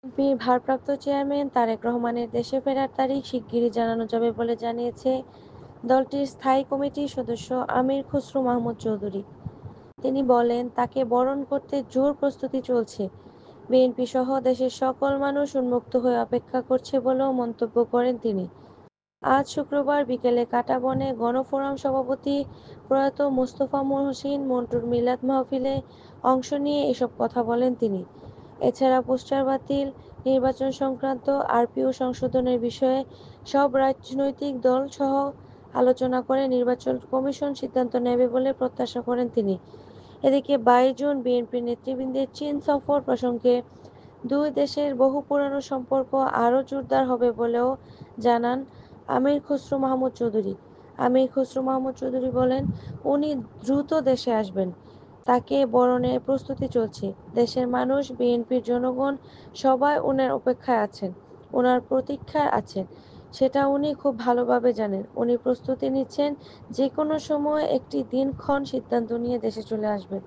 বিএনপির ভারপ্রাপ্ত চেয়ারম্যান তারেক রহমানের দেশে ফেরার তারিখ শিগগিরই জানানো যাবে বলে জানিয়েছে দলটির স্থায়ী কমিটির সদস্য আমির খসরু মাহমুদ চৌধুরী। তিনি বলেন, তাকে বরণ করতে জোর প্রস্তুতি চলছে। বিএনপি সহ দেশের সকল মানুষ উন্মুক্ত হয়ে অপেক্ষা করছে বলেও মন্তব্য করেন তিনি। আজ শুক্রবার বিকেলে কাঁটাবনে গণফোরাম সভাপতি প্রয়াত মোস্তফা মহসিন মন্টুর মিলাদ মাহফিলে অংশ নিয়ে এসব কথা বলেন তিনি। এছাড়া পোস্টার বাতিল, নির্বাচন সংক্রান্ত আরপিও সংশোধনের বিষয়ে সব রাজনৈতিক দল সহ আলোচনা করে নির্বাচন কমিশন সিদ্ধান্ত নেবে বলে প্রত্যাশা করেন তিনি। এদিকে ২২ জুন বিএনপি নেতৃবৃন্দের চীন সফর প্রসঙ্গে দুই দেশের বহু পুরানো সম্পর্ক আরও জোরদার হবে বলেও জানান আমির খসরু মাহমুদ চৌধুরী। আমির খসরু মাহমুদ চৌধুরী বলেন, উনি দ্রুত দেশে আসবেন। তাকে বরণের প্রস্তুতি চলছে। দেশের মানুষ, বিএনপির জনগণ সবাই ওনার অপেক্ষায় আছেন, ওনার প্রতীক্ষায় আছেন। সেটা উনি খুব ভালোভাবে জানেন। উনি প্রস্তুতি নিচ্ছেন, যেকোনো সময় একটি দিনক্ষণ সিদ্ধান্ত নিয়ে দেশে চলে আসবেন।